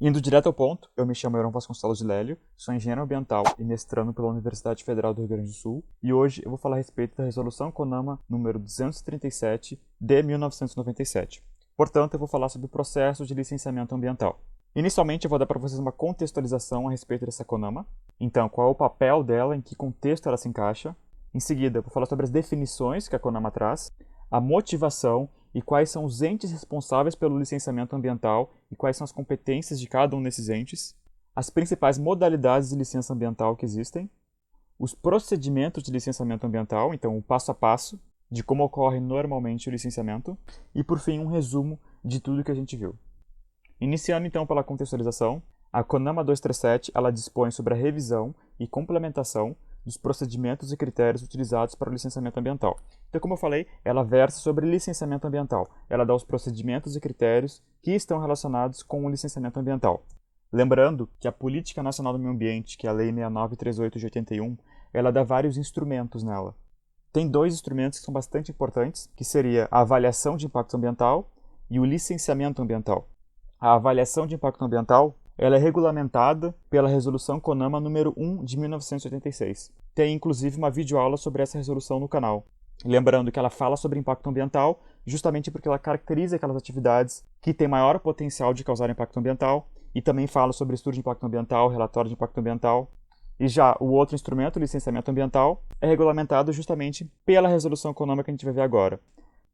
Indo direto ao ponto, eu me chamo Heron Vasconcelos de Lélio, sou engenheiro ambiental e mestrando pela Universidade Federal do Rio Grande do Sul, e hoje eu vou falar a respeito da Resolução CONAMA número 237 de 1997. Portanto, eu vou falar sobre o processo de licenciamento ambiental. Inicialmente, eu vou dar para vocês uma contextualização a respeito dessa CONAMA. Então, qual é o papel dela, em que contexto ela se encaixa. Em seguida, eu vou falar sobre as definições que a CONAMA traz, a motivação e quais são os entes responsáveis pelo licenciamento ambiental e quais são as competências de cada um desses entes, as principais modalidades de licença ambiental que existem, os procedimentos de licenciamento ambiental, então o passo a passo de como ocorre normalmente o licenciamento, e por fim um resumo de tudo que a gente viu. Iniciando então pela contextualização, a CONAMA 237 ela dispõe sobre a revisão e complementação dos procedimentos e critérios utilizados para o licenciamento ambiental. Então, como eu falei, ela versa sobre licenciamento ambiental. Ela dá os procedimentos e critérios que estão relacionados com o licenciamento ambiental. Lembrando que a Política Nacional do Meio Ambiente, que é a Lei 6938 de 81, ela dá vários instrumentos nela. Tem dois instrumentos que são bastante importantes, que seria a avaliação de impacto ambiental e o licenciamento ambiental. A avaliação de impacto ambiental ela é regulamentada pela Resolução CONAMA número 1 de 1986. Tem inclusive uma videoaula sobre essa resolução no canal. Lembrando que ela fala sobre impacto ambiental justamente porque ela caracteriza aquelas atividades que têm maior potencial de causar impacto ambiental e também fala sobre estudo de impacto ambiental, relatório de impacto ambiental. E já o outro instrumento, o licenciamento ambiental, é regulamentado justamente pela Resolução CONAMA que a gente vai ver agora.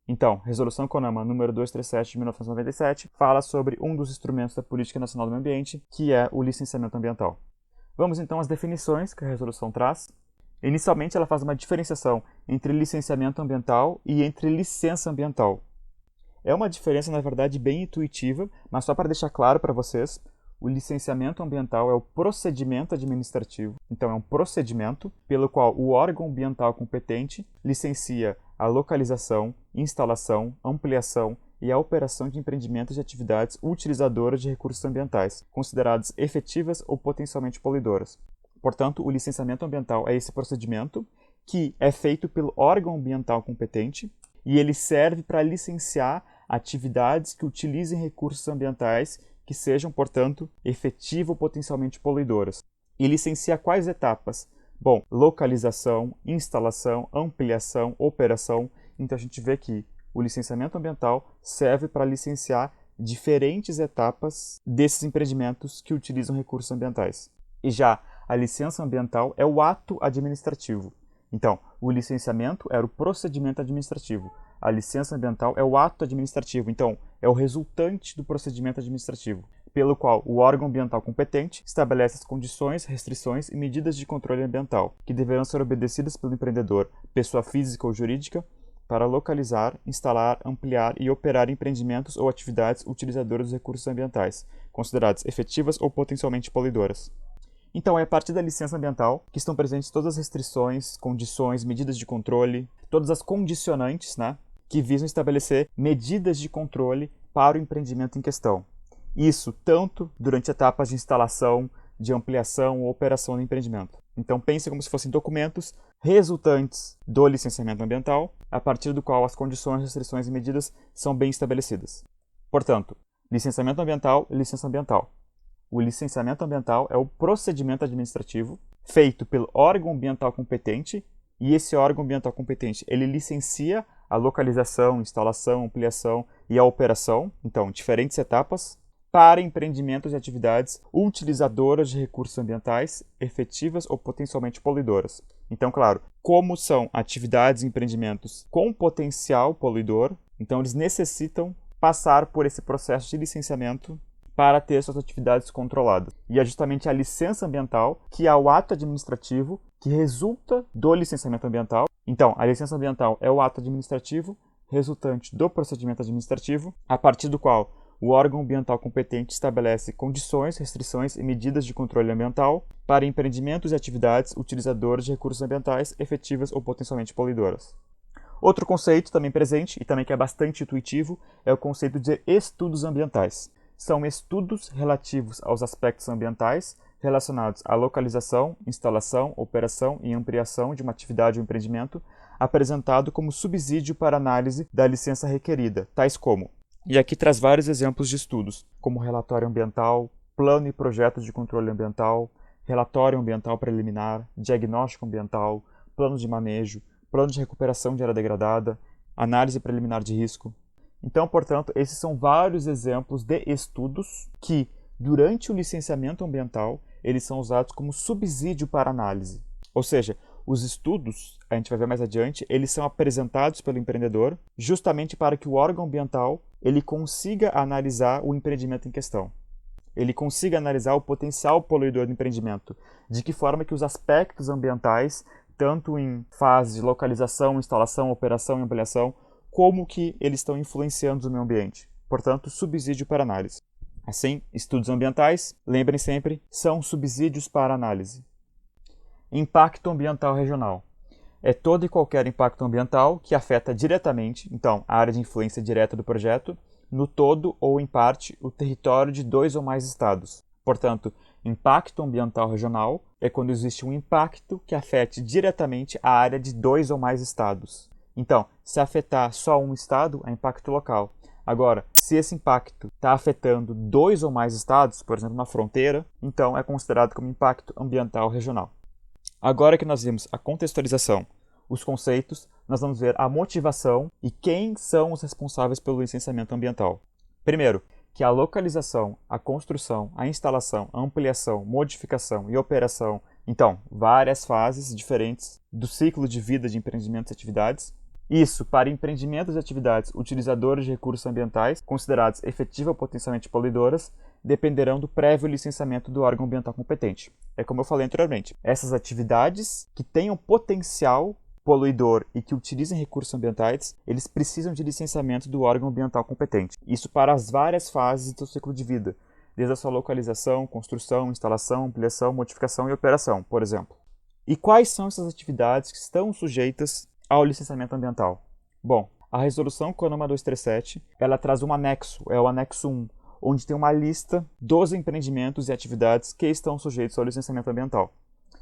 Então, Resolução CONAMA número 237 de 1997 fala sobre um dos instrumentos da Política Nacional do Meio Ambiente, que é o licenciamento ambiental. Vamos então às definições que a resolução traz. Inicialmente, ela faz uma diferenciação entre licenciamento ambiental e entre licença ambiental. É uma diferença, na verdade, bem intuitiva, mas só para deixar claro para vocês, o licenciamento ambiental é o procedimento administrativo. Então, é um procedimento pelo qual o órgão ambiental competente licencia a localização, instalação, ampliação e a operação de empreendimentos e atividades utilizadoras de recursos ambientais, consideradas efetivas ou potencialmente poluidoras. Portanto, o licenciamento ambiental é esse procedimento que é feito pelo órgão ambiental competente e ele serve para licenciar atividades que utilizem recursos ambientais que sejam, portanto, efetivas ou potencialmente poluidoras. E licencia quais etapas? Bom, localização, instalação, ampliação, operação. Então a gente vê que o licenciamento ambiental serve para licenciar diferentes etapas desses empreendimentos que utilizam recursos ambientais. E já a licença ambiental é o ato administrativo. Então, o licenciamento era o procedimento administrativo. A licença ambiental é o ato administrativo. Então, é o resultante do procedimento administrativo, pelo qual o órgão ambiental competente estabelece as condições, restrições e medidas de controle ambiental, que deverão ser obedecidas pelo empreendedor, pessoa física ou jurídica, para localizar, instalar, ampliar e operar empreendimentos ou atividades utilizadoras dos recursos ambientais, consideradas efetivas ou potencialmente poluidoras. Então, é a partir da licença ambiental que estão presentes todas as restrições, condições, medidas de controle, todas as condicionantes, que visam estabelecer medidas de controle para o empreendimento em questão. Isso tanto durante etapas de instalação, de ampliação ou operação do empreendimento. Então pense como se fossem documentos resultantes do licenciamento ambiental, a partir do qual as condições, restrições e medidas são bem estabelecidas. Portanto, licenciamento ambiental e licença ambiental. O licenciamento ambiental é o procedimento administrativo feito pelo órgão ambiental competente e esse órgão ambiental competente ele licencia a localização, instalação, ampliação e a operação, então diferentes etapas, para empreendimentos e atividades utilizadoras de recursos ambientais efetivas ou potencialmente poluidoras. Então, claro, como são atividades e empreendimentos com potencial poluidor, então eles necessitam passar por esse processo de licenciamento para ter suas atividades controladas. E é justamente a licença ambiental, que é o ato administrativo que resulta do licenciamento ambiental. Então, a licença ambiental é o ato administrativo resultante do procedimento administrativo, a partir do qual o órgão ambiental competente estabelece condições, restrições e medidas de controle ambiental para empreendimentos e atividades utilizadoras de recursos ambientais efetivas ou potencialmente poluidoras. Outro conceito também presente e também que é bastante intuitivo é o conceito de estudos ambientais. São estudos relativos aos aspectos ambientais relacionados à localização, instalação, operação e ampliação de uma atividade ou empreendimento, apresentado como subsídio para análise da licença requerida, tais como. E aqui traz vários exemplos de estudos, como relatório ambiental, plano e projeto de controle ambiental, relatório ambiental preliminar, diagnóstico ambiental, plano de manejo, plano de recuperação de área degradada, análise preliminar de risco. Então, portanto, esses são vários exemplos de estudos que, durante o licenciamento ambiental, eles são usados como subsídio para análise. Ou seja, os estudos, a gente vai ver mais adiante, eles são apresentados pelo empreendedor justamente para que o órgão ambiental ele consiga analisar o empreendimento em questão. Ele consiga analisar o potencial poluidor do empreendimento, de que forma que os aspectos ambientais, tanto em fase de localização, instalação, operação e ampliação, como que eles estão influenciando o meio ambiente. Portanto, subsídio para análise. Assim, estudos ambientais, lembrem sempre, são subsídios para análise. Impacto ambiental regional. É todo e qualquer impacto ambiental que afeta diretamente, então, a área de influência direta do projeto, no todo ou em parte, o território de 2 ou mais estados. Portanto, impacto ambiental regional é quando existe um impacto que afete diretamente a área de 2 ou mais estados. Então, se afetar só um estado, é impacto local. Agora, se esse impacto está afetando 2 ou mais estados, por exemplo, na fronteira, então é considerado como impacto ambiental regional. Agora que nós vimos a contextualização, os conceitos, nós vamos ver a motivação e quem são os responsáveis pelo licenciamento ambiental. Primeiro, que a localização, a construção, a instalação, a ampliação, modificação e operação, então, várias fases diferentes do ciclo de vida de empreendimentos e atividades. Isso para empreendimentos e atividades utilizadores de recursos ambientais, considerados efetiva ou potencialmente poluidoras, dependerão do prévio licenciamento do órgão ambiental competente. É como eu falei anteriormente, essas atividades que tenham potencial poluidor e que utilizem recursos ambientais, eles precisam de licenciamento do órgão ambiental competente. Isso para as várias fases do ciclo de vida, desde a sua localização, construção, instalação, ampliação, modificação e operação, por exemplo. E quais são essas atividades que estão sujeitas ao licenciamento ambiental? Bom, a resolução CONAMA 237, ela traz um anexo, é o anexo 1, onde tem uma lista dos empreendimentos e atividades que estão sujeitos ao licenciamento ambiental.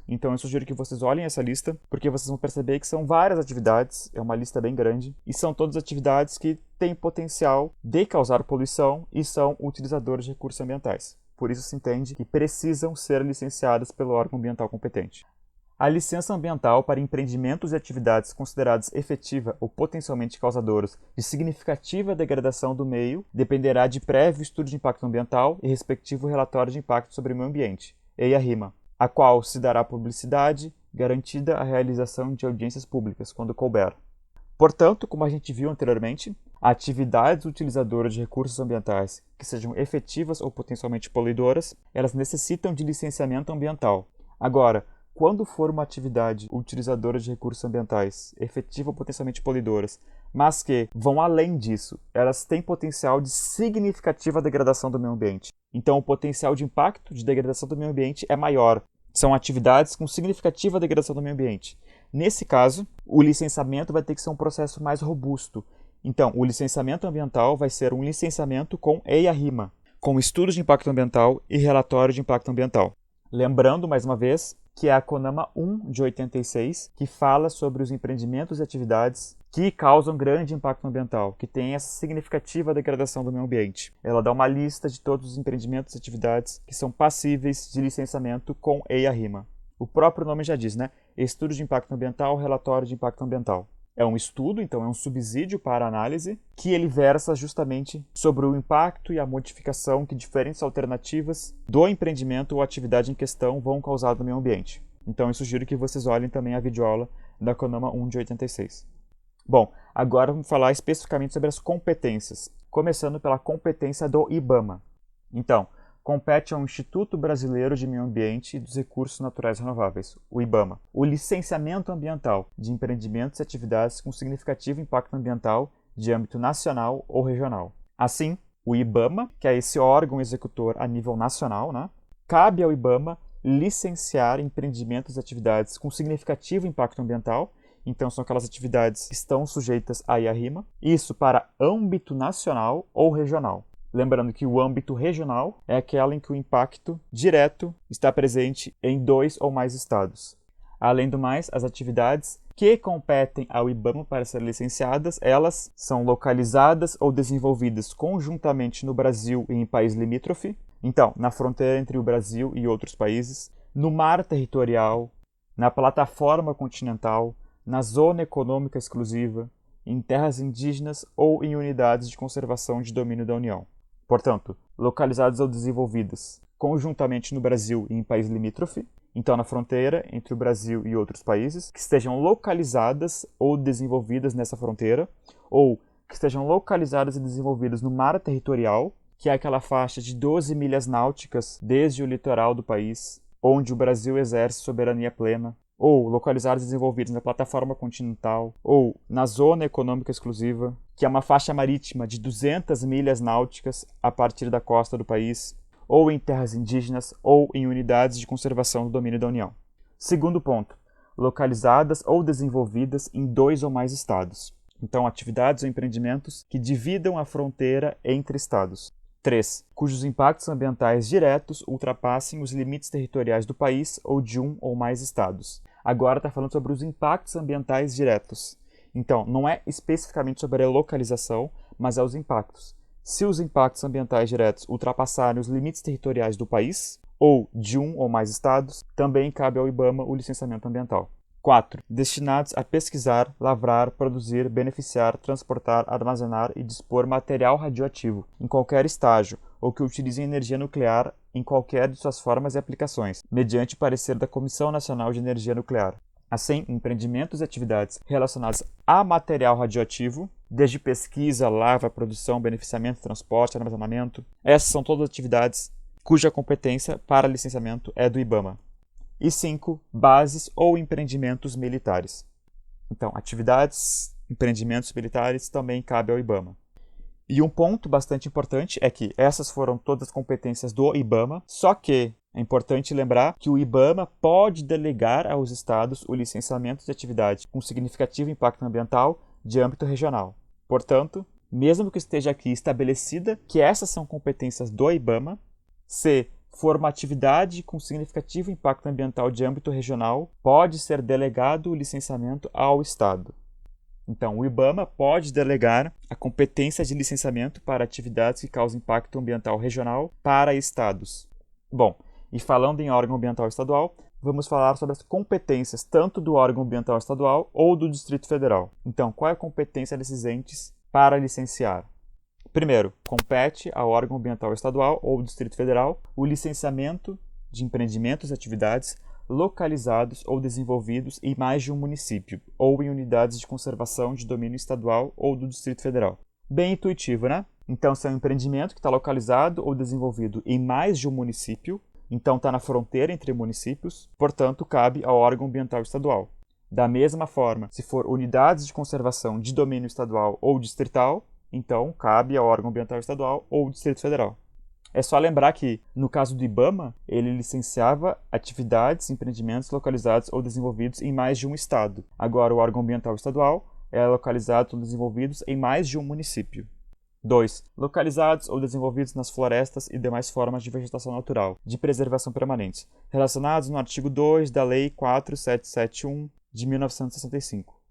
Então eu sugiro que vocês olhem essa lista, porque vocês vão perceber que são várias atividades, é uma lista bem grande, e são todas atividades que têm potencial de causar poluição e são utilizadores de recursos ambientais. Por isso se entende que precisam ser licenciadas pelo órgão ambiental competente. A licença ambiental para empreendimentos e atividades consideradas efetiva ou potencialmente causadoras de significativa degradação do meio dependerá de prévio estudo de impacto ambiental e respectivo relatório de impacto sobre o meio ambiente, EIA-RIMA, a qual se dará publicidade, garantida a realização de audiências públicas, quando couber. Portanto, como a gente viu anteriormente, atividades utilizadoras de recursos ambientais que sejam efetivas ou potencialmente poluidoras, elas necessitam de licenciamento ambiental. Agora, quando for uma atividade utilizadora de recursos ambientais, efetiva ou potencialmente poluidoras, mas que vão além disso, elas têm potencial de significativa degradação do meio ambiente. Então, o potencial de impacto de degradação do meio ambiente é maior. São atividades com significativa degradação do meio ambiente. Nesse caso, o licenciamento vai ter que ser um processo mais robusto. Então, o licenciamento ambiental vai ser um licenciamento com EIA-RIMA, com estudos de impacto ambiental e relatório de impacto ambiental. Lembrando, mais uma vez, que é a CONAMA 1 de 86, que fala sobre os empreendimentos e atividades que causam grande impacto ambiental, que têm essa significativa degradação do meio ambiente. Ela dá uma lista de todos os empreendimentos e atividades que são passíveis de licenciamento com EIA-RIMA. O próprio nome já diz, né? Estudo de impacto ambiental, relatório de impacto ambiental. É um estudo, então é um subsídio para a análise, que ele versa justamente sobre o impacto e a modificação que diferentes alternativas do empreendimento ou atividade em questão vão causar no meio ambiente. Então eu sugiro que vocês olhem também a videoaula da CONAMA 1 de 86. Bom, agora vamos falar especificamente sobre as competências, começando pela competência do IBAMA. Então, compete ao Instituto Brasileiro de Meio Ambiente e dos Recursos Naturais Renováveis, o IBAMA, o licenciamento ambiental de empreendimentos e atividades com significativo impacto ambiental de âmbito nacional ou regional. Assim, o IBAMA, que é esse órgão executor a nível nacional, né, cabe ao IBAMA licenciar empreendimentos e atividades com significativo impacto ambiental. Então, são aquelas atividades que estão sujeitas à EIA-RIMA, isso para âmbito nacional ou regional. Lembrando que o âmbito regional é aquela em que o impacto direto está presente em 2 ou mais estados. Além do mais, as atividades que competem ao IBAMA para serem licenciadas, elas são localizadas ou desenvolvidas conjuntamente no Brasil e em país limítrofe, Então, na fronteira entre o Brasil e outros países, no mar territorial, na plataforma continental, na zona econômica exclusiva, em terras indígenas ou em unidades de conservação de domínio da União. Portanto, localizadas ou desenvolvidas conjuntamente no Brasil e em país limítrofe, então na fronteira entre o Brasil e outros países, que estejam localizadas ou desenvolvidas nessa fronteira, ou que estejam localizadas e desenvolvidas no mar territorial, que é aquela faixa de 12 milhas náuticas desde o litoral do país, onde o Brasil exerce soberania plena, ou localizados e desenvolvidos na plataforma continental, ou na zona econômica exclusiva, que é uma faixa marítima de 200 milhas náuticas a partir da costa do país, ou em terras indígenas, ou em unidades de conservação do domínio da União. Segundo ponto, localizadas ou desenvolvidas em 2 ou mais estados. Então, atividades ou empreendimentos que dividam a fronteira entre estados. 3. Cujos impactos ambientais diretos ultrapassem os limites territoriais do país ou de um ou mais estados. Agora está falando sobre os impactos ambientais diretos. Então, não é especificamente sobre a localização, mas é os impactos. Se os impactos ambientais diretos ultrapassarem os limites territoriais do país ou de um ou mais estados, também cabe ao IBAMA o licenciamento ambiental. 4. Destinados a pesquisar, lavrar, produzir, beneficiar, transportar, armazenar e dispor material radioativo em qualquer estágio ou que utilizem energia nuclear em qualquer de suas formas e aplicações, mediante parecer da Comissão Nacional de Energia Nuclear. Assim, empreendimentos e atividades relacionadas a material radioativo, desde pesquisa, lavra, produção, beneficiamento, transporte, armazenamento, essas são todas atividades cuja competência para licenciamento é do IBAMA. E 5. Bases ou empreendimentos militares. Então, atividades, empreendimentos militares também cabe ao IBAMA. E um ponto bastante importante é que essas foram todas as competências do IBAMA, só que é importante lembrar que o IBAMA pode delegar aos estados o licenciamento de atividade com significativo impacto ambiental de âmbito regional. Portanto, mesmo que esteja aqui estabelecida que essas são competências do IBAMA, se for uma atividade com significativo impacto ambiental de âmbito regional, pode ser delegado o licenciamento ao Estado. Então, o IBAMA pode delegar a competência de licenciamento para atividades que causam impacto ambiental regional para estados. Bom, e falando em órgão ambiental estadual, vamos falar sobre as competências tanto do órgão ambiental estadual ou do Distrito Federal. Então, qual é a competência desses entes para licenciar? Primeiro, compete ao órgão ambiental estadual ou Distrito Federal o licenciamento de empreendimentos e atividades localizados ou desenvolvidos em mais de um município ou em unidades de conservação de domínio estadual ou do Distrito Federal. Bem intuitivo, né? Então, se é um empreendimento que está localizado ou desenvolvido em mais de um município, então está na fronteira entre municípios, portanto, cabe ao órgão ambiental estadual. Da mesma forma, se for unidades de conservação de domínio estadual ou distrital, então cabe ao órgão ambiental estadual ou Distrito Federal. É só lembrar que, no caso do IBAMA, ele licenciava atividades e empreendimentos localizados ou desenvolvidos em mais de um estado. Agora, o órgão ambiental estadual é localizado ou desenvolvidos em mais de um município. 2. Localizados ou desenvolvidos nas florestas e demais formas de vegetação natural, de preservação permanente, relacionados no artigo 2 da Lei 4771 de 1965.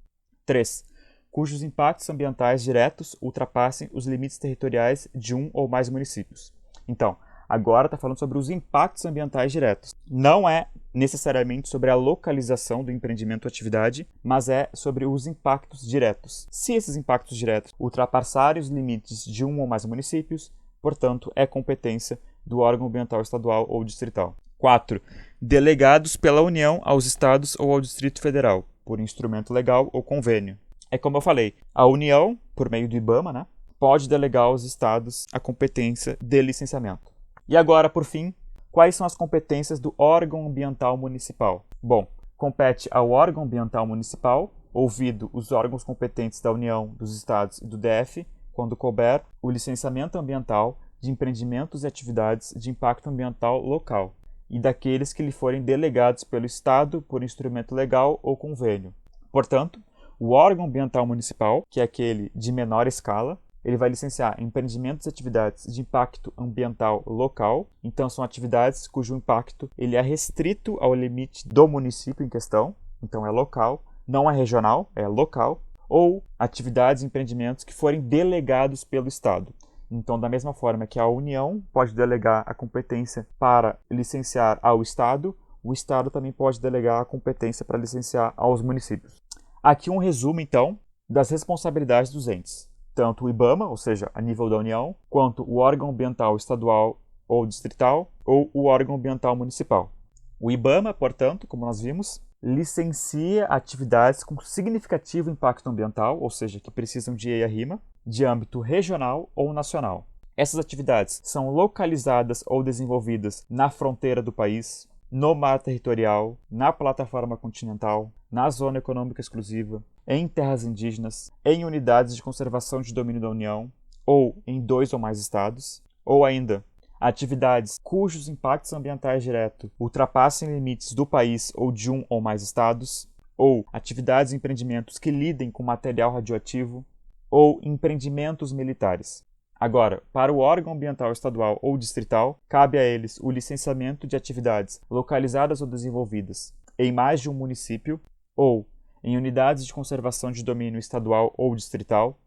3. Cujos impactos ambientais diretos ultrapassem os limites territoriais de um ou mais municípios. Então, agora está falando sobre os impactos ambientais diretos. Não é necessariamente sobre a localização do empreendimento ou atividade, mas é sobre os impactos diretos. Se esses impactos diretos ultrapassarem os limites de um ou mais municípios, portanto, é competência do órgão ambiental estadual ou distrital. 4. Delegados pela União aos estados ou ao Distrito Federal, por instrumento legal ou convênio. É como eu falei, a União, por meio do IBAMA, né, pode delegar aos estados a competência de licenciamento. E agora, por fim, quais são as competências do órgão ambiental municipal? Bom, compete ao órgão ambiental municipal, ouvido os órgãos competentes da União, dos estados e do DF, quando couber, o licenciamento ambiental de empreendimentos e atividades de impacto ambiental local e daqueles que lhe forem delegados pelo Estado por instrumento legal ou convênio. Portanto, o órgão ambiental municipal, que é aquele de menor escala, ele vai licenciar empreendimentos e atividades de impacto ambiental local. Então, são atividades cujo impacto ele é restrito ao limite do município em questão. Então, é local, não é regional, é local. Ou atividades e empreendimentos que forem delegados pelo Estado. Então, da mesma forma que a União pode delegar a competência para licenciar ao Estado, o Estado também pode delegar a competência para licenciar aos municípios. Aqui um resumo, então, das responsabilidades dos entes. Tanto o IBAMA, ou seja, a nível da União, quanto o órgão ambiental estadual ou distrital, ou o órgão ambiental municipal. O IBAMA, portanto, como nós vimos, licencia atividades com significativo impacto ambiental, ou seja, que precisam de EIA-RIMA, de âmbito regional ou nacional. Essas atividades são localizadas ou desenvolvidas na fronteira do país, no mar territorial, na plataforma continental, na zona econômica exclusiva, em terras indígenas, em unidades de conservação de domínio da União, ou em 2 ou mais estados, ou ainda atividades cujos impactos ambientais diretos ultrapassem limites do país ou de 1 ou mais estados, ou atividades e empreendimentos que lidem com material radioativo, ou empreendimentos militares. Agora, para o órgão ambiental estadual ou distrital, cabe a eles o licenciamento de atividades localizadas ou desenvolvidas em mais de um município ou em unidades de conservação de domínio estadual ou distrital,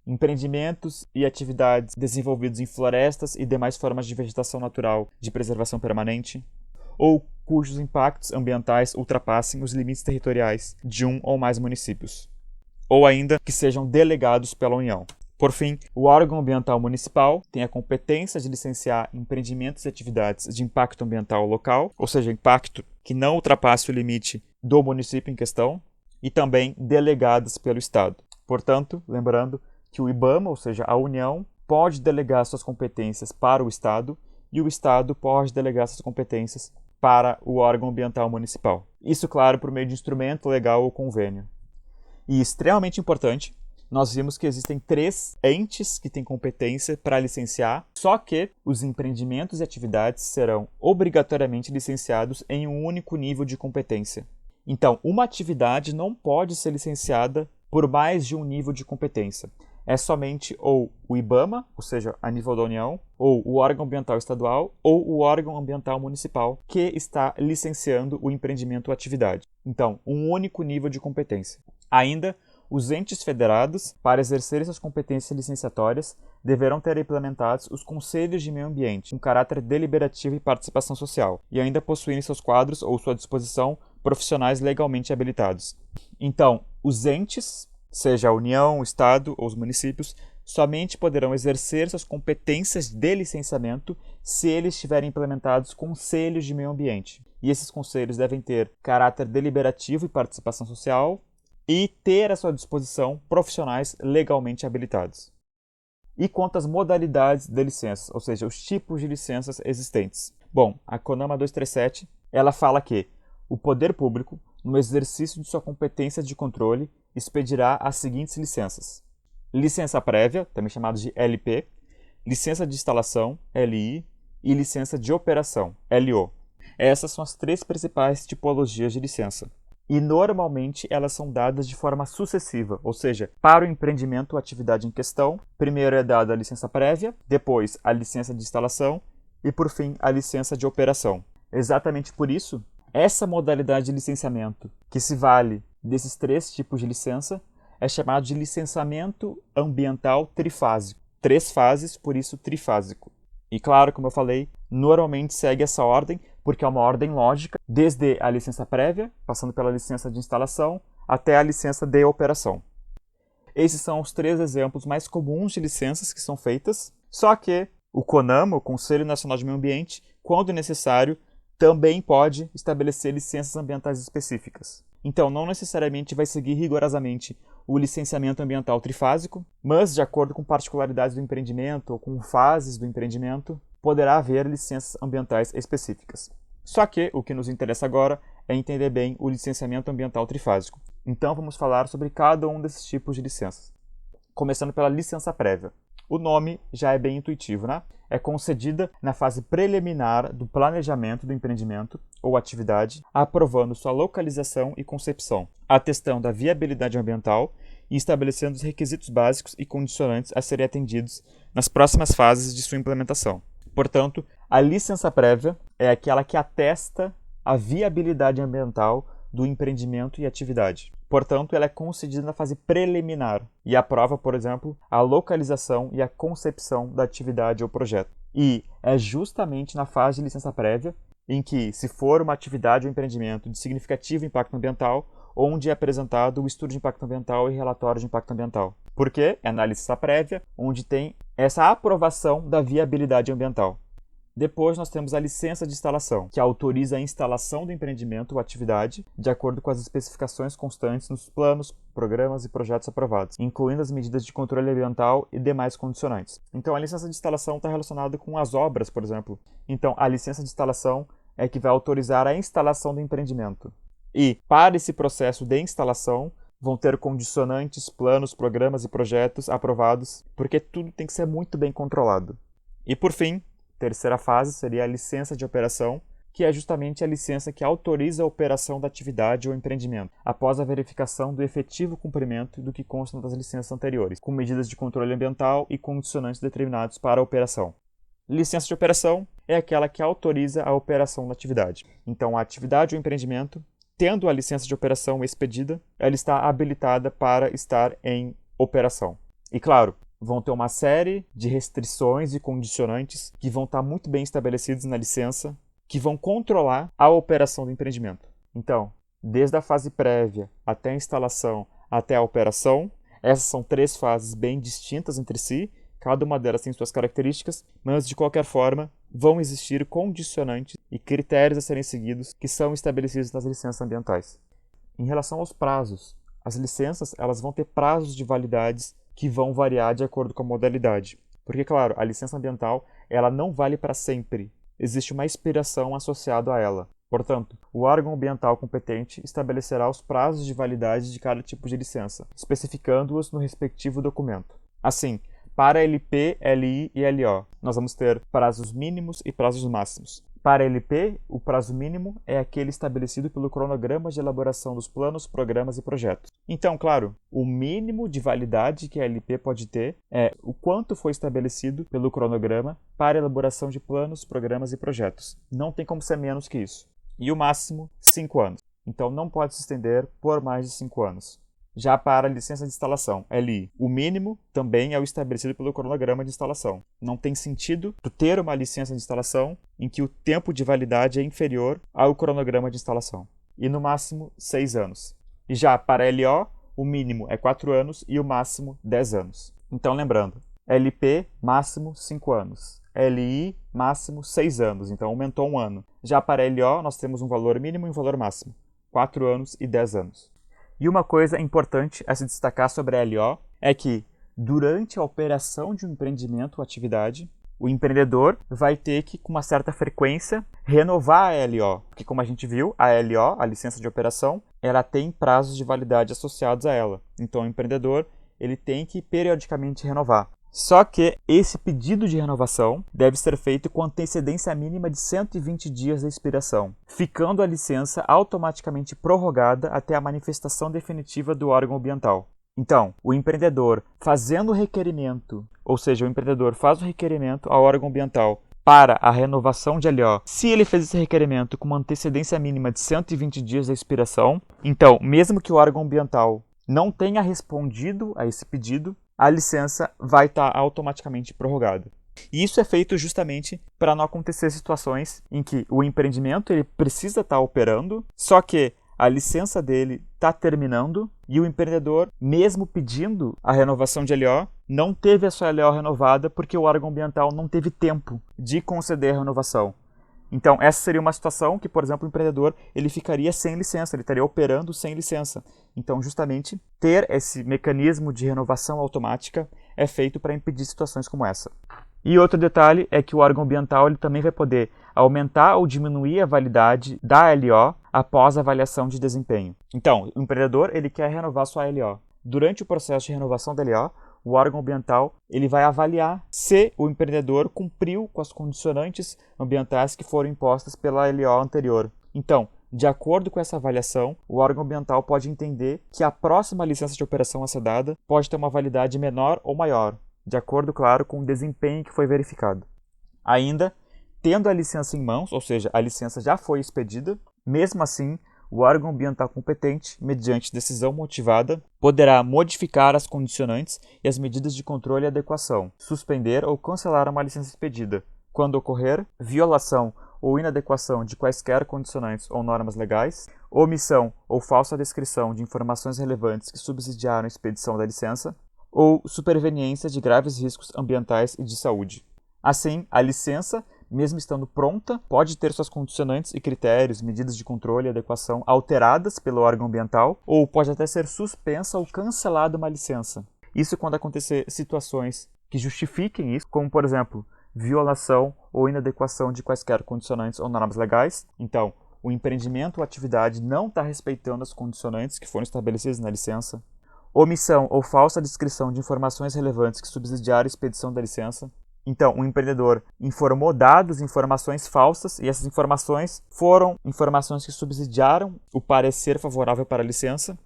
empreendimentos e atividades desenvolvidos em florestas e demais formas de vegetação natural de preservação permanente, ou cujos impactos ambientais ultrapassem os limites territoriais de 1 ou mais municípios, ou ainda que sejam delegados pela União. Por fim, o órgão ambiental municipal tem a competência de licenciar empreendimentos e atividades de impacto ambiental local, ou seja, impacto que não ultrapasse o limite do município em questão, e também delegadas pelo Estado. Portanto, lembrando que o IBAMA, ou seja, a União, pode delegar suas competências para o Estado e o Estado pode delegar suas competências para o órgão ambiental municipal. Isso, claro, por meio de instrumento legal ou convênio. E extremamente importante, nós vimos que existem 3 entes que têm competência para licenciar, só que os empreendimentos e atividades serão obrigatoriamente licenciados em um único nível de competência. Então, uma atividade não pode ser licenciada por mais de um nível de competência. É somente ou o IBAMA, ou seja, a nível da União, ou o órgão ambiental estadual, ou o órgão ambiental municipal que está licenciando o empreendimento ou atividade. Então, um único nível de competência. Ainda, os entes federados, para exercerem suas competências licenciatórias, deverão ter implementados os conselhos de meio ambiente, com caráter deliberativo e participação social, e ainda possuírem seus quadros ou sua disposição profissionais legalmente habilitados. Então, os entes, seja a União, o Estado ou os municípios, somente poderão exercer suas competências de licenciamento se eles tiverem implementados conselhos de meio ambiente. E esses conselhos devem ter caráter deliberativo e participação social e ter à sua disposição profissionais legalmente habilitados. E quanto às modalidades de licença, ou seja, os tipos de licenças existentes. Bom, a CONAMA 237, ela fala que o poder público, no exercício de sua competência de controle, expedirá as seguintes licenças: licença prévia, também chamada de LP, licença de instalação, LI, e licença de operação, LO. Essas são as 3 principais tipologias de licença. E normalmente elas são dadas de forma sucessiva, ou seja, para o empreendimento ou atividade em questão, primeiro é dada a licença prévia, depois a licença de instalação e, por fim, a licença de operação. Exatamente por isso, essa modalidade de licenciamento, que se vale desses 3 tipos de licença, é chamado de licenciamento ambiental trifásico. 3 fases, por isso trifásico. E claro, como eu falei, normalmente segue essa ordem, porque é uma ordem lógica, desde a licença prévia, passando pela licença de instalação, até a licença de operação. Esses são os 3 exemplos mais comuns de licenças que são feitas, só que o CONAMA, o Conselho Nacional de Meio Ambiente, quando necessário, também pode estabelecer licenças ambientais específicas. Então, não necessariamente vai seguir rigorosamente o licenciamento ambiental trifásico, mas, de acordo com particularidades do empreendimento ou com fases do empreendimento, poderá haver licenças ambientais específicas. Só que o que nos interessa agora é entender bem o licenciamento ambiental trifásico. Então, vamos falar sobre cada um desses tipos de licenças. Começando pela licença prévia. O nome já é bem intuitivo, né? É concedida na fase preliminar do planejamento do empreendimento ou atividade, aprovando sua localização e concepção, atestando a viabilidade ambiental e estabelecendo os requisitos básicos e condicionantes a serem atendidos nas próximas fases de sua implementação. Portanto, a licença prévia é aquela que atesta a viabilidade ambiental do empreendimento e atividade. Portanto, ela é concedida na fase preliminar e aprova, por exemplo, a localização e a concepção da atividade ou projeto. E é justamente na fase de licença prévia em que, se for uma atividade ou empreendimento de significativo impacto ambiental, onde é apresentado o estudo de impacto ambiental e relatório de impacto ambiental. Porque é na licença prévia onde tem essa aprovação da viabilidade ambiental. Depois nós temos a licença de instalação, que autoriza a instalação do empreendimento ou atividade de acordo com as especificações constantes nos planos, programas e projetos aprovados, incluindo as medidas de controle ambiental e demais condicionantes. Então a licença de instalação está relacionada com as obras, por exemplo. Então a licença de instalação é que vai autorizar a instalação do empreendimento. E para esse processo de instalação vão ter condicionantes, planos, programas e projetos aprovados, porque tudo tem que ser muito bem controlado. E por fim, terceira fase seria a licença de operação, que é justamente a licença que autoriza a operação da atividade ou empreendimento, após a verificação do efetivo cumprimento do que consta das licenças anteriores, com medidas de controle ambiental e condicionantes determinados para a operação. Licença de operação é aquela que autoriza a operação da atividade. Então, a atividade ou empreendimento, tendo a licença de operação expedida, ela está habilitada para estar em operação. E claro, vão ter uma série de restrições e condicionantes que vão estar muito bem estabelecidos na licença, que vão controlar a operação do empreendimento. Então, desde a fase prévia até a instalação, até a operação, essas são 3 fases bem distintas entre si, cada uma delas tem suas características, mas de qualquer forma, vão existir condicionantes e critérios a serem seguidos que são estabelecidos nas licenças ambientais. Em relação aos prazos, as licenças elas vão ter prazos de validade que vão variar de acordo com a modalidade. Porque, claro, a licença ambiental ela não vale para sempre. Existe uma expiração associada a ela. Portanto, o órgão ambiental competente estabelecerá os prazos de validade de cada tipo de licença, especificando-os no respectivo documento. Assim, para LP, LI e LO, nós vamos ter prazos mínimos e prazos máximos. Para LP, o prazo mínimo é aquele estabelecido pelo cronograma de elaboração dos planos, programas e projetos. Então, claro, o mínimo de validade que a LP pode ter é o quanto foi estabelecido pelo cronograma para a elaboração de planos, programas e projetos. Não tem como ser menos que isso. E o máximo, 5 anos. Então, não pode se estender por mais de 5 anos. Já para a licença de instalação, LI, o mínimo também é o estabelecido pelo cronograma de instalação. Não tem sentido tu ter uma licença de instalação em que o tempo de validade é inferior ao cronograma de instalação. E no máximo, 6 anos. E já para LO, o mínimo é 4 anos e o máximo 10 anos. Então lembrando, LP, máximo 5 anos. LI, máximo 6 anos, então aumentou 1 ano. Já para LO, nós temos um valor mínimo e um valor máximo, 4 anos e 10 anos. E uma coisa importante a se destacar sobre a LO é que, durante a operação de um empreendimento ou atividade, o empreendedor vai ter que, com uma certa frequência, renovar a LO. Porque, como a gente viu, a LO, a licença de operação, ela tem prazos de validade associados a ela. Então, o empreendedor ele tem que periodicamente renovar. Só que esse pedido de renovação deve ser feito com antecedência mínima de 120 dias da expiração, ficando a licença automaticamente prorrogada até a manifestação definitiva do órgão ambiental. Então, o empreendedor fazendo o requerimento, ou seja, o empreendedor faz o requerimento ao órgão ambiental para a renovação de LO, se ele fez esse requerimento com uma antecedência mínima de 120 dias da expiração, então, mesmo que o órgão ambiental não tenha respondido a esse pedido, a licença vai estar automaticamente prorrogada. E isso é feito justamente para não acontecer situações em que o empreendimento ele precisa estar operando, só que a licença dele está terminando e o empreendedor, mesmo pedindo a renovação de LO, não teve a sua LO renovada porque o órgão ambiental não teve tempo de conceder a renovação. Então, essa seria uma situação que, por exemplo, o empreendedor ele ficaria sem licença, ele estaria operando sem licença. Então, justamente, ter esse mecanismo de renovação automática é feito para impedir situações como essa. E outro detalhe é que o órgão ambiental ele também vai poder aumentar ou diminuir a validade da LO após a avaliação de desempenho. Então, o empreendedor ele quer renovar sua LO. Durante o processo de renovação da LO, o órgão ambiental ele vai avaliar se o empreendedor cumpriu com as condicionantes ambientais que foram impostas pela LO anterior. Então, de acordo com essa avaliação, o órgão ambiental pode entender que a próxima licença de operação a ser dada pode ter uma validade menor ou maior, de acordo, claro, com o desempenho que foi verificado. Ainda, tendo a licença em mãos, ou seja, a licença já foi expedida, mesmo assim, o órgão ambiental competente, mediante decisão motivada, poderá modificar as condicionantes e as medidas de controle e adequação, suspender ou cancelar uma licença expedida, quando ocorrer violação ou inadequação de quaisquer condicionantes ou normas legais, omissão ou falsa descrição de informações relevantes que subsidiaram a expedição da licença, ou superveniência de graves riscos ambientais e de saúde. Assim, a licença, mesmo estando pronta, pode ter suas condicionantes e critérios, medidas de controle e adequação alteradas pelo órgão ambiental, ou pode até ser suspensa ou cancelada uma licença. Isso quando acontecer situações que justifiquem isso, como, por exemplo, violação ou inadequação de quaisquer condicionantes ou normas legais. Então, o empreendimento ou atividade não está respeitando as condicionantes que foram estabelecidas na licença. Omissão ou falsa descrição de informações relevantes que subsidiaram a expedição da licença. Então, o empreendedor informou dados, informações falsas, e essas informações foram informações que subsidiaram o parecer favorável para a licença.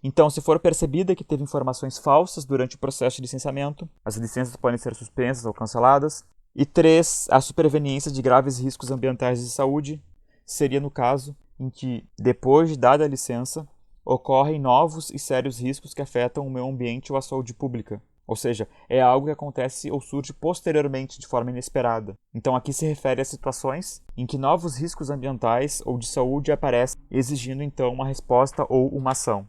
Então, se for percebida que teve informações falsas durante o processo de licenciamento, as licenças podem ser suspensas ou canceladas. E 3, a superveniência de graves riscos ambientais e de saúde seria no caso em que, depois de dada a licença, ocorrem novos e sérios riscos que afetam o meio ambiente ou a saúde pública. Ou seja, é algo que acontece ou surge posteriormente de forma inesperada. Então aqui se refere a situações em que novos riscos ambientais ou de saúde aparecem, exigindo então uma resposta ou uma ação.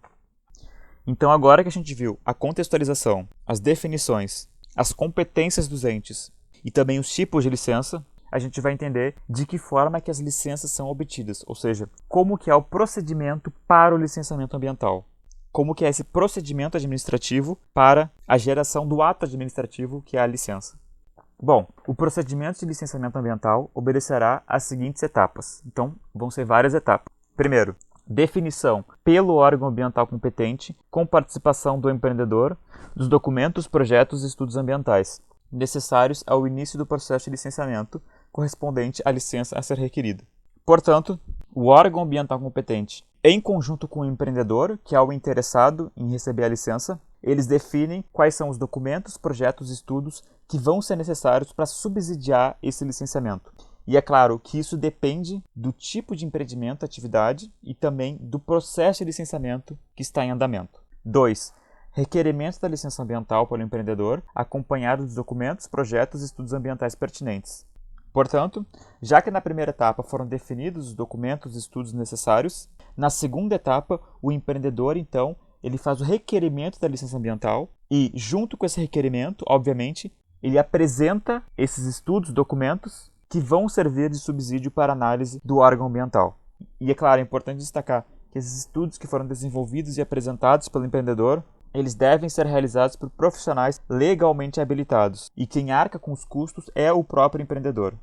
Então agora que a gente viu a contextualização, as definições, as competências dos entes e também os tipos de licença, a gente vai entender de que forma que as licenças são obtidas, ou seja, como que é o procedimento para o licenciamento ambiental. Como que é esse procedimento administrativo para a geração do ato administrativo, que é a licença. Bom, o procedimento de licenciamento ambiental obedecerá às seguintes etapas. Então, vão ser várias etapas. Primeiro, definição pelo órgão ambiental competente, com participação do empreendedor, dos documentos, projetos e estudos ambientais, necessários ao início do processo de licenciamento, correspondente à licença a ser requerida. Portanto, o órgão ambiental competente, em conjunto com o empreendedor, que é o interessado em receber a licença, eles definem quais são os documentos, projetos e estudos que vão ser necessários para subsidiar esse licenciamento. E é claro que isso depende do tipo de empreendimento, atividade e também do processo de licenciamento que está em andamento. 2. Requerimento da licença ambiental pelo empreendedor, acompanhado dos documentos, projetos e estudos ambientais pertinentes. Portanto, já que na primeira etapa foram definidos os documentos e estudos necessários, na segunda etapa, o empreendedor, então, ele faz o requerimento da licença ambiental e, junto com esse requerimento, obviamente, ele apresenta esses estudos, documentos, que vão servir de subsídio para análise do órgão ambiental. E, é claro, é importante destacar que esses estudos que foram desenvolvidos e apresentados pelo empreendedor, eles devem ser realizados por profissionais legalmente habilitados, e quem arca com os custos é o próprio empreendedor.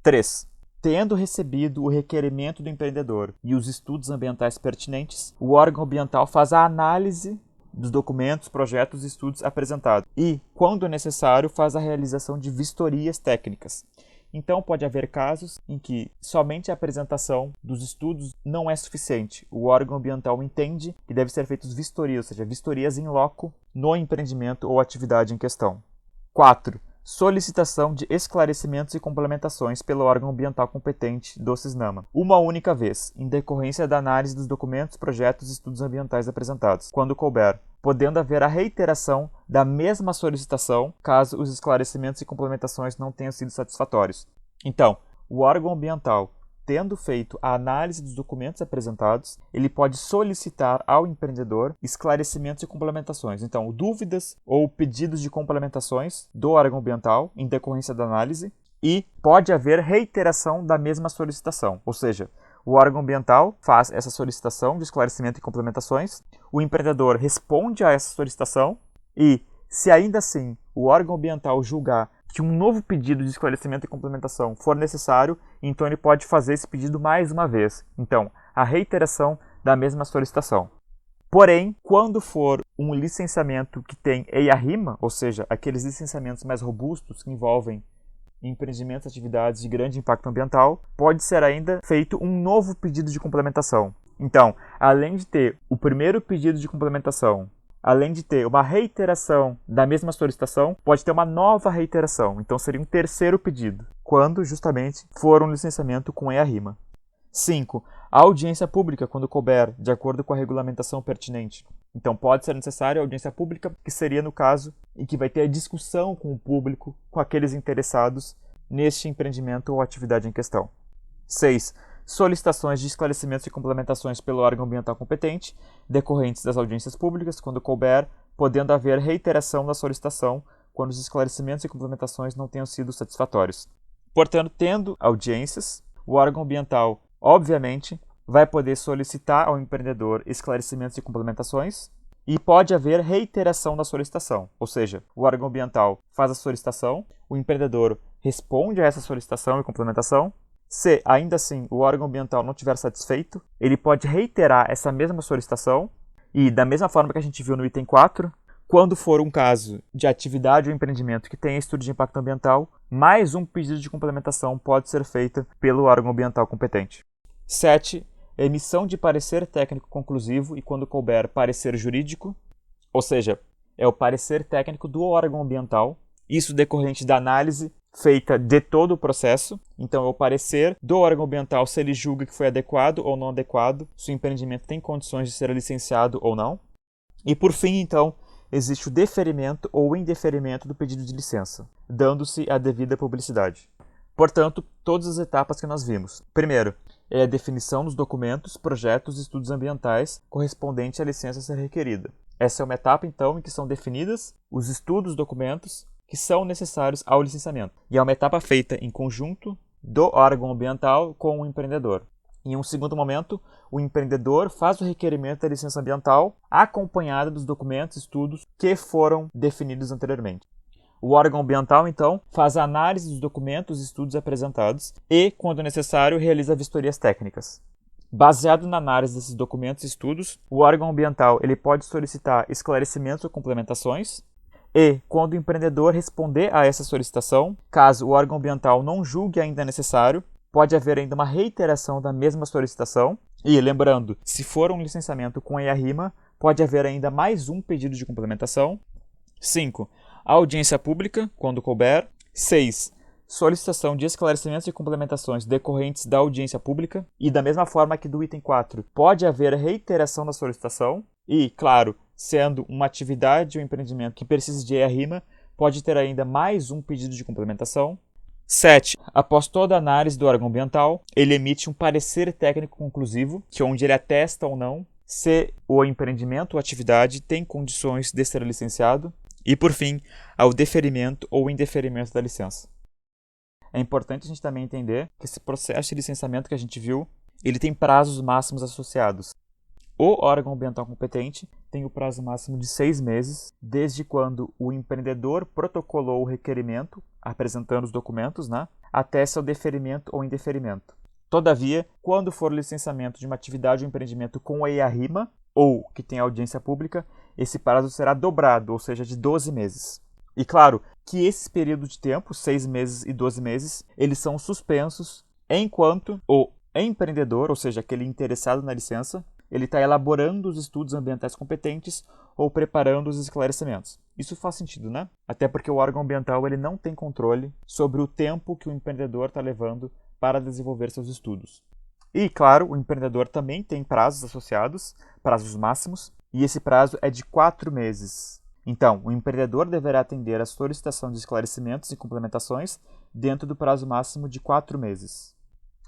3. Tendo recebido o requerimento do empreendedor e os estudos ambientais pertinentes, o órgão ambiental faz a análise dos documentos, projetos e estudos apresentados e, quando necessário, faz a realização de vistorias técnicas. Então, pode haver casos em que somente a apresentação dos estudos não é suficiente. O órgão ambiental entende que deve ser feitas vistorias, ou seja, vistorias in loco no empreendimento ou atividade em questão. 4. Solicitação de esclarecimentos e complementações pelo órgão ambiental competente do CISNAMA, uma única vez, em decorrência da análise dos documentos, projetos e estudos ambientais apresentados, quando couber, podendo haver a reiteração da mesma solicitação, caso os esclarecimentos e complementações não tenham sido satisfatórios. Então, o órgão ambiental, tendo feito a análise dos documentos apresentados, ele pode solicitar ao empreendedor esclarecimentos e complementações. Então, dúvidas ou pedidos de complementações do órgão ambiental em decorrência da análise, e pode haver reiteração da mesma solicitação, ou seja, o órgão ambiental faz essa solicitação de esclarecimento e complementações, o empreendedor responde a essa solicitação e, se ainda assim o órgão ambiental julgar que um novo pedido de esclarecimento e complementação for necessário, então ele pode fazer esse pedido mais uma vez. Então, a reiteração da mesma solicitação. Porém, quando for um licenciamento que tem EIA-RIMA, ou seja, aqueles licenciamentos mais robustos que envolvem empreendimentos e atividades de grande impacto ambiental, pode ser ainda feito um novo pedido de complementação. Então, além de ter o primeiro pedido de complementação, além de ter uma reiteração da mesma solicitação, pode ter uma nova reiteração. Então, seria um terceiro pedido, quando justamente for um licenciamento com EIA-RIMA. 5. A audiência pública, quando couber, de acordo com a regulamentação pertinente. Então, pode ser necessária a audiência pública, que seria no caso em que vai ter a discussão com o público, com aqueles interessados neste empreendimento ou atividade em questão. 6. Solicitações de esclarecimentos e complementações pelo órgão ambiental competente, decorrentes das audiências públicas, quando couber, podendo haver reiteração da solicitação, quando os esclarecimentos e complementações não tenham sido satisfatórios. Portanto, tendo audiências, o órgão ambiental, obviamente, vai poder solicitar ao empreendedor esclarecimentos e complementações e pode haver reiteração da solicitação, ou seja, o órgão ambiental faz a solicitação, o empreendedor responde a essa solicitação e complementação. Se, ainda assim, o órgão ambiental não estiver satisfeito, ele pode reiterar essa mesma solicitação e, da mesma forma que a gente viu no item 4, quando for um caso de atividade ou empreendimento que tenha estudo de impacto ambiental, mais um pedido de complementação pode ser feito pelo órgão ambiental competente. 7. Emissão de parecer técnico conclusivo e, quando couber, parecer jurídico, ou seja, é o parecer técnico do órgão ambiental, isso decorrente da análise feita de todo o processo. Então, é o parecer do órgão ambiental se ele julga que foi adequado ou não adequado, se o empreendimento tem condições de ser licenciado ou não. E, por fim, então, existe o deferimento ou indeferimento do pedido de licença, dando-se a devida publicidade. Portanto, todas as etapas que nós vimos. Primeiro, é a definição dos documentos, projetos e estudos ambientais correspondente à licença a ser requerida. Essa é uma etapa, então, em que são definidas os estudos, documentos que são necessários ao licenciamento. E é uma etapa feita em conjunto do órgão ambiental com o empreendedor. Em um segundo momento, o empreendedor faz o requerimento da licença ambiental acompanhado dos documentos e estudos que foram definidos anteriormente. O órgão ambiental, então, faz a análise dos documentos e estudos apresentados e, quando necessário, realiza vistorias técnicas. Baseado na análise desses documentos e estudos, o órgão ambiental ele pode solicitar esclarecimentos ou complementações e, quando o empreendedor responder a essa solicitação, caso o órgão ambiental não julgue ainda necessário, pode haver ainda uma reiteração da mesma solicitação e, lembrando, se for um licenciamento com EIA-RIMA, pode haver ainda mais um pedido de complementação. 5. Audiência pública, quando couber. 6. Solicitação de esclarecimentos e complementações decorrentes da audiência pública. E, da mesma forma que do item 4, pode haver reiteração da solicitação. E, claro, sendo uma atividade ou empreendimento que precise de EIA-RIMA, pode ter ainda mais um pedido de complementação. 7. Após toda a análise do órgão ambiental, ele emite um parecer técnico conclusivo, que é onde ele atesta ou não se o empreendimento ou atividade tem condições de ser licenciado. E, por fim, ao deferimento ou indeferimento da licença. É importante a gente também entender que esse processo de licenciamento que a gente viu, ele tem prazos máximos associados. O órgão ambiental competente tem o prazo máximo de 6 meses, desde quando o empreendedor protocolou o requerimento, apresentando os documentos, até seu deferimento ou indeferimento. Todavia, quando for o licenciamento de uma atividade ou empreendimento com EIA-RIMA, ou que tem audiência pública, esse prazo será dobrado, ou seja, de 12 meses. E claro que esses períodos de tempo, 6 meses e 12 meses, eles são suspensos enquanto o empreendedor, ou seja, aquele interessado na licença, ele está elaborando os estudos ambientais competentes ou preparando os esclarecimentos. Isso faz sentido, né? Até porque o órgão ambiental ele não tem controle sobre o tempo que o empreendedor está levando para desenvolver seus estudos. E, claro, o empreendedor também tem prazos associados, prazos máximos, e esse prazo é de 4 meses. Então, o empreendedor deverá atender à solicitação de esclarecimentos e complementações dentro do prazo máximo de 4 meses.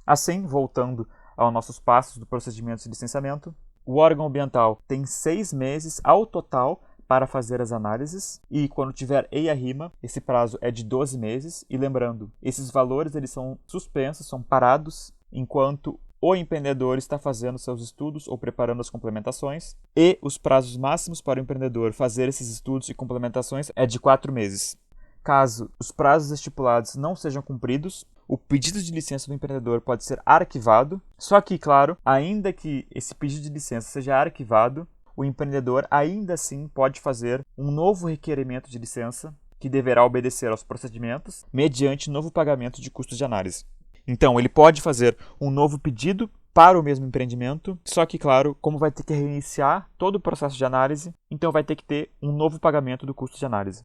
Assim, voltando aos nossos passos do procedimento de licenciamento, o órgão ambiental tem 6 meses ao total para fazer as análises e, quando tiver EIA-RIMA, esse prazo é de 12 meses. E lembrando, esses valores eles são suspensos, são parados, enquanto o empreendedor está fazendo seus estudos ou preparando as complementações, e os prazos máximos para o empreendedor fazer esses estudos e complementações é de 4 meses. Caso os prazos estipulados não sejam cumpridos, o pedido de licença do empreendedor pode ser arquivado, só que, claro, ainda que esse pedido de licença seja arquivado, o empreendedor ainda assim pode fazer um novo requerimento de licença, que deverá obedecer aos procedimentos, mediante novo pagamento de custos de análise. Então, ele pode fazer um novo pedido para o mesmo empreendimento, só que, claro, como vai ter que reiniciar todo o processo de análise, então vai ter que ter um novo pagamento do custo de análise.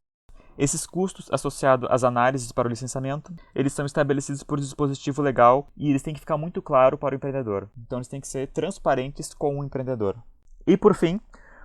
Esses custos associados às análises para o licenciamento, eles são estabelecidos por dispositivo legal e eles têm que ficar muito claro para o empreendedor. Então, eles têm que ser transparentes com o empreendedor. E, por fim,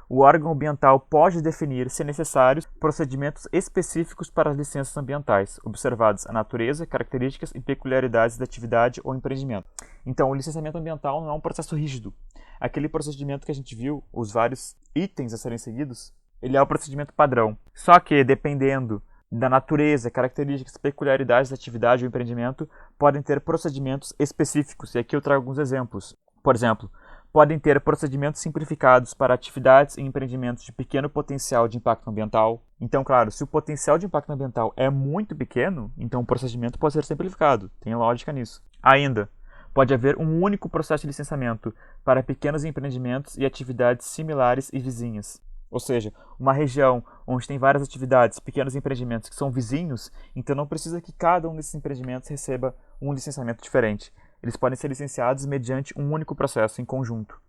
o órgão ambiental pode definir, se necessários, procedimentos específicos para as licenças ambientais, observadas a natureza, características e peculiaridades da atividade ou empreendimento. Então, o licenciamento ambiental não é um processo rígido. Aquele procedimento que a gente viu, os vários itens a serem seguidos, ele é o procedimento padrão. Só que, dependendo da natureza, características, peculiaridades da atividade ou empreendimento, podem ter procedimentos específicos. E aqui eu trago alguns exemplos. Por exemplo, podem ter procedimentos simplificados para atividades e empreendimentos de pequeno potencial de impacto ambiental. Então, claro, se o potencial de impacto ambiental é muito pequeno, então o procedimento pode ser simplificado. Tem lógica nisso. Ainda, pode haver um único processo de licenciamento para pequenos empreendimentos e atividades similares e vizinhas. Ou seja, uma região onde tem várias atividades, pequenos empreendimentos que são vizinhos, então não precisa que cada um desses empreendimentos receba um licenciamento diferente. Eles podem ser licenciados mediante um único processo em conjunto.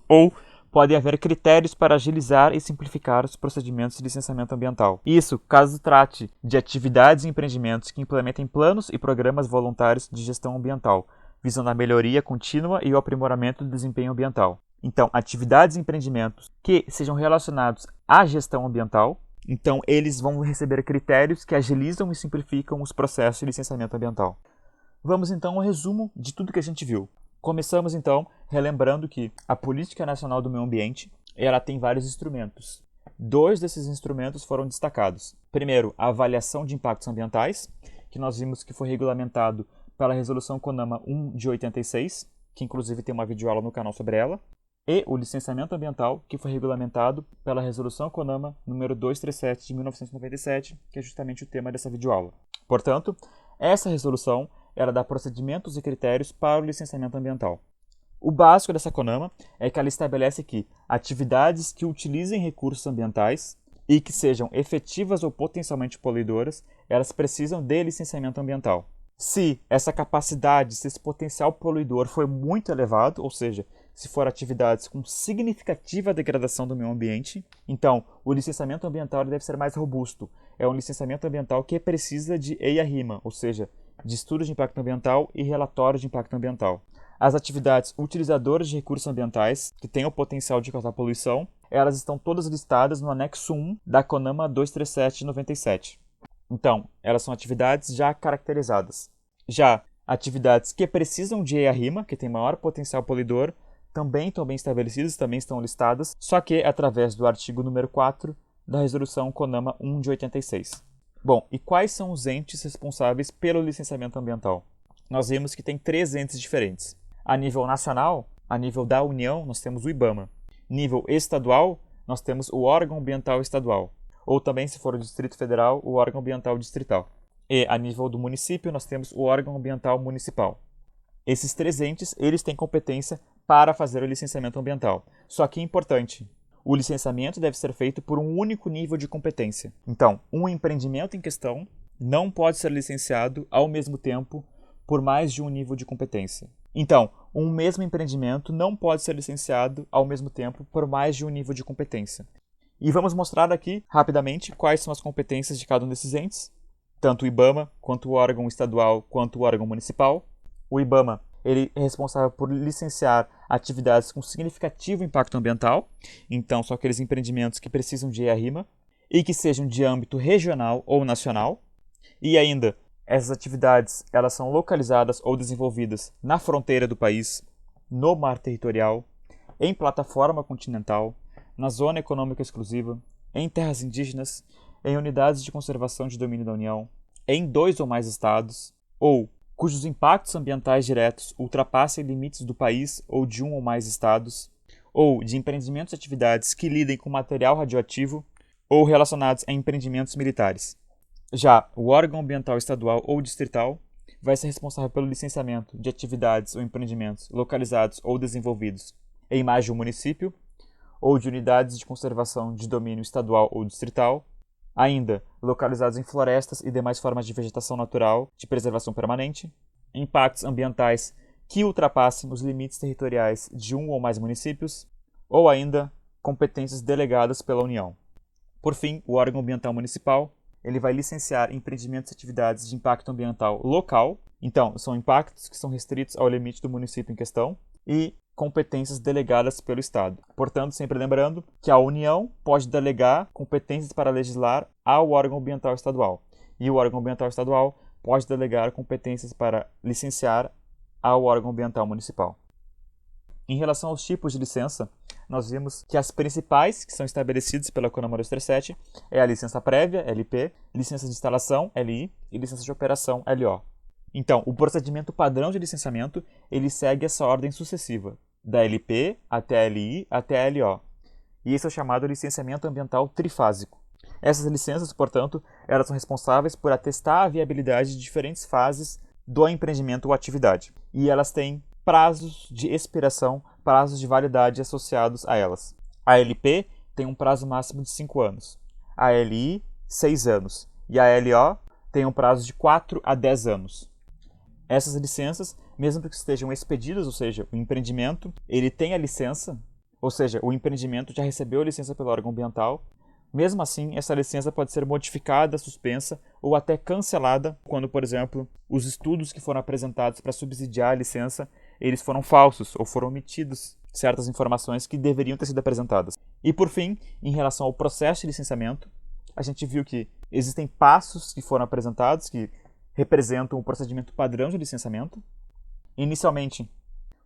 Ou podem haver critérios para agilizar e simplificar os procedimentos de licenciamento ambiental. Isso caso trate de atividades e empreendimentos que implementem planos e programas voluntários de gestão ambiental, visando a melhoria contínua e o aprimoramento do desempenho ambiental. Então, atividades e empreendimentos que sejam relacionados à gestão ambiental, então eles vão receber critérios que agilizam e simplificam os processos de licenciamento ambiental. Vamos então ao resumo de tudo que a gente viu. Começamos então relembrando que a Política Nacional do Meio Ambiente, ela tem vários instrumentos. 2 desses instrumentos foram destacados. Primeiro, a avaliação de impactos ambientais, que nós vimos que foi regulamentado pela Resolução CONAMA 1 de 86, que inclusive tem uma videoaula no canal sobre ela. E o licenciamento ambiental, que foi regulamentado pela Resolução CONAMA número 237 de 1997, que é justamente o tema dessa videoaula. Portanto, essa resolução ela dá procedimentos e critérios para o licenciamento ambiental. O básico dessa CONAMA é que ela estabelece que atividades que utilizem recursos ambientais e que sejam efetivas ou potencialmente poluidoras, elas precisam de licenciamento ambiental. Se essa capacidade, se esse potencial poluidor for muito elevado, ou seja, se for atividades com significativa degradação do meio ambiente, então o licenciamento ambiental deve ser mais robusto. É um licenciamento ambiental que precisa de EIA-RIMA, ou seja, de estudos de impacto ambiental e relatórios de impacto ambiental. As atividades utilizadoras de recursos ambientais, que têm o potencial de causar poluição, elas estão todas listadas no anexo 1 da CONAMA 237 de 97. Então, elas são atividades já caracterizadas. Já atividades que precisam de EIA-RIMA, que tem maior potencial poluidor, também estão bem estabelecidas, também estão listadas, só que através do artigo número 4 da Resolução CONAMA 1 de 86. Bom, e quais são os entes responsáveis pelo licenciamento ambiental? Nós vimos que tem 3 entes diferentes. A nível nacional, a nível da União, nós temos o IBAMA. Nível estadual, nós temos o órgão ambiental estadual. Ou também, se for o Distrito Federal, o órgão ambiental distrital. E a nível do município, nós temos o órgão ambiental municipal. Esses 3 entes, eles têm competência para fazer o licenciamento ambiental. Só que é importante, o licenciamento deve ser feito por um único nível de competência. Então, um empreendimento em questão não pode ser licenciado ao mesmo tempo por mais de um nível de competência. Então, um mesmo empreendimento não pode ser licenciado ao mesmo tempo por mais de um nível de competência. E vamos mostrar aqui, rapidamente, quais são as competências de cada um desses entes, tanto o IBAMA, quanto o órgão estadual, quanto o órgão municipal. O IBAMA ele é responsável por licenciar atividades com significativo impacto ambiental, então são aqueles empreendimentos que precisam de EIA-RIMA e que sejam de âmbito regional ou nacional. E ainda, essas atividades elas são localizadas ou desenvolvidas na fronteira do país, no mar territorial, em plataforma continental, na zona econômica exclusiva, em terras indígenas, em unidades de conservação de domínio da União, em 2 ou mais estados, ou cujos impactos ambientais diretos ultrapassem limites do país ou de 1 ou mais estados, ou de empreendimentos e atividades que lidem com material radioativo ou relacionados a empreendimentos militares. Já o órgão ambiental estadual ou distrital vai ser responsável pelo licenciamento de atividades ou empreendimentos localizados ou desenvolvidos em mais de um município, ou de unidades de conservação de domínio estadual ou distrital, ainda localizados em florestas e demais formas de vegetação natural de preservação permanente, impactos ambientais que ultrapassem os limites territoriais de 1 ou mais municípios, ou ainda competências delegadas pela União. Por fim, o órgão ambiental municipal ele vai licenciar empreendimentos e atividades de impacto ambiental local. Então, são impactos que são restritos ao limite do município em questão e competências delegadas pelo Estado. Portanto, sempre lembrando que a União pode delegar competências para legislar ao órgão ambiental estadual. E o órgão ambiental estadual pode delegar competências para licenciar ao órgão ambiental municipal. Em relação aos tipos de licença, nós vimos que as principais que são estabelecidas pela CONAMA 237 é a licença prévia, LP, licença de instalação, LI, e licença de operação, LO. Então, o procedimento padrão de licenciamento, ele segue essa ordem sucessiva, da LP até a LI até a LO. E esse é o chamado licenciamento ambiental trifásico. Essas licenças, portanto, elas são responsáveis por atestar a viabilidade de diferentes fases do empreendimento ou atividade. E elas têm prazos de expiração, prazos de validade associados a elas. A LP tem um prazo máximo de 5 anos, a LI, 6 anos, e a LO tem um prazo de 4 a 10 anos. Essas licenças, mesmo que estejam expedidas, ou seja, o empreendimento, ele tem a licença, ou seja, o empreendimento já recebeu a licença pelo órgão ambiental, mesmo assim, essa licença pode ser modificada, suspensa ou até cancelada quando, por exemplo, os estudos que foram apresentados para subsidiar a licença, eles foram falsos ou foram omitidos certas informações que deveriam ter sido apresentadas. E, por fim, em relação ao processo de licenciamento, a gente viu que existem passos que foram apresentados que representam o procedimento padrão de licenciamento. Inicialmente,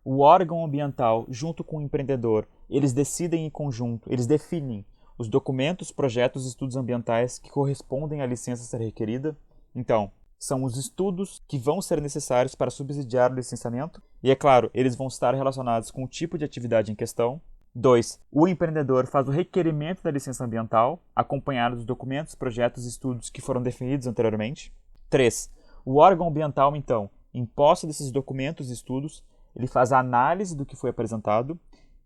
o órgão ambiental, junto com o empreendedor, eles decidem em conjunto, eles definem os documentos, projetos e estudos ambientais que correspondem à licença a ser requerida. Então, são os estudos que vão ser necessários para subsidiar o licenciamento e, é claro, eles vão estar relacionados com o tipo de atividade em questão. 2. O empreendedor faz o requerimento da licença ambiental, acompanhado dos documentos, projetos e estudos que foram definidos anteriormente. 3. O órgão ambiental, então, em posse desses documentos e estudos, ele faz a análise do que foi apresentado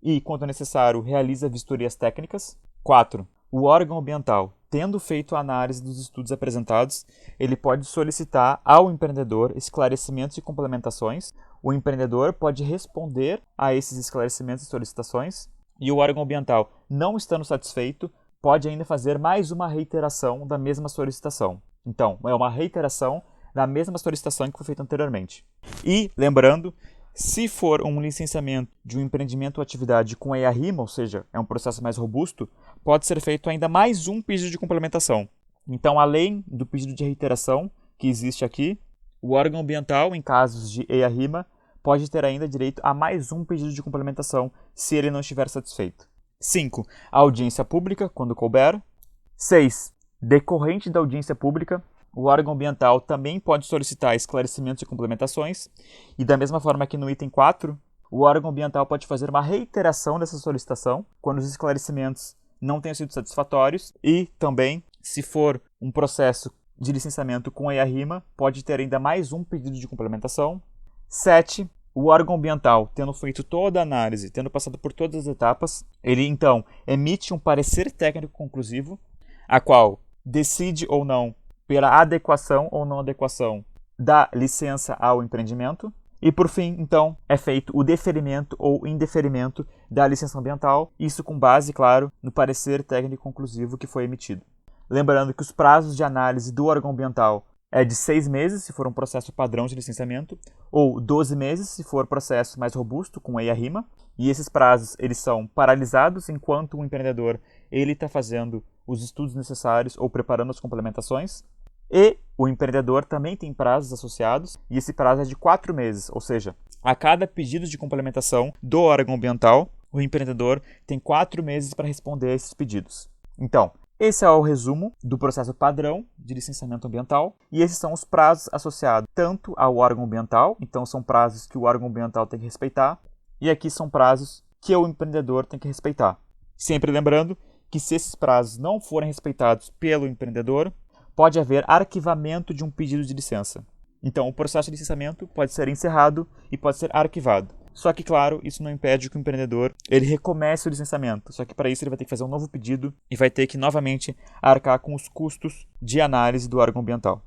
e, quando necessário, realiza vistorias técnicas. 4. O órgão ambiental, tendo feito a análise dos estudos apresentados, ele pode solicitar ao empreendedor esclarecimentos e complementações. O empreendedor pode responder a esses esclarecimentos e solicitações. E o órgão ambiental, não estando satisfeito, pode ainda fazer mais uma reiteração da mesma solicitação. Então, é uma reiteração da mesma solicitação que foi feita anteriormente. E, lembrando, se for um licenciamento de um empreendimento ou atividade com EIA-RIMA, ou seja, é um processo mais robusto, pode ser feito ainda mais um pedido de complementação. Então, além do pedido de reiteração que existe aqui, o órgão ambiental, em casos de EIA-RIMA, pode ter ainda direito a mais um pedido de complementação se ele não estiver satisfeito. 5. A audiência pública, quando couber. 6. Decorrente da audiência pública, o órgão ambiental também pode solicitar esclarecimentos e complementações, e da mesma forma que no item 4, o órgão ambiental pode fazer uma reiteração dessa solicitação quando os esclarecimentos não tenham sido satisfatórios, e também, se for um processo de licenciamento com EIA-RIMA, pode ter ainda mais um pedido de complementação. 7. O órgão ambiental, tendo feito toda a análise, tendo passado por todas as etapas, ele então emite um parecer técnico conclusivo, a qual decide ou não pela adequação ou não adequação da licença ao empreendimento. E, por fim, então, é feito o deferimento ou indeferimento da licença ambiental, isso com base, claro, no parecer técnico conclusivo que foi emitido. Lembrando que os prazos de análise do órgão ambiental é de 6 meses, se for um processo padrão de licenciamento, ou 12 meses, se for processo mais robusto, com EIA-RIMA, e esses prazos eles são paralisados enquanto o empreendedor está fazendo os estudos necessários ou preparando as complementações. E o empreendedor também tem prazos associados, e esse prazo é de 4 meses, ou seja, a cada pedido de complementação do órgão ambiental, o empreendedor tem 4 meses para responder a esses pedidos. Então, esse é o resumo do processo padrão de licenciamento ambiental, e esses são os prazos associados tanto ao órgão ambiental, então são prazos que o órgão ambiental tem que respeitar, e aqui são prazos que o empreendedor tem que respeitar. Sempre lembrando que se esses prazos não forem respeitados pelo empreendedor, pode haver arquivamento de um pedido de licença. Então, o processo de licenciamento pode ser encerrado e pode ser arquivado. Só que, claro, isso não impede que o empreendedor ele recomece o licenciamento. Só que, para isso, ele vai ter que fazer um novo pedido e vai ter que, novamente, arcar com os custos de análise do órgão ambiental.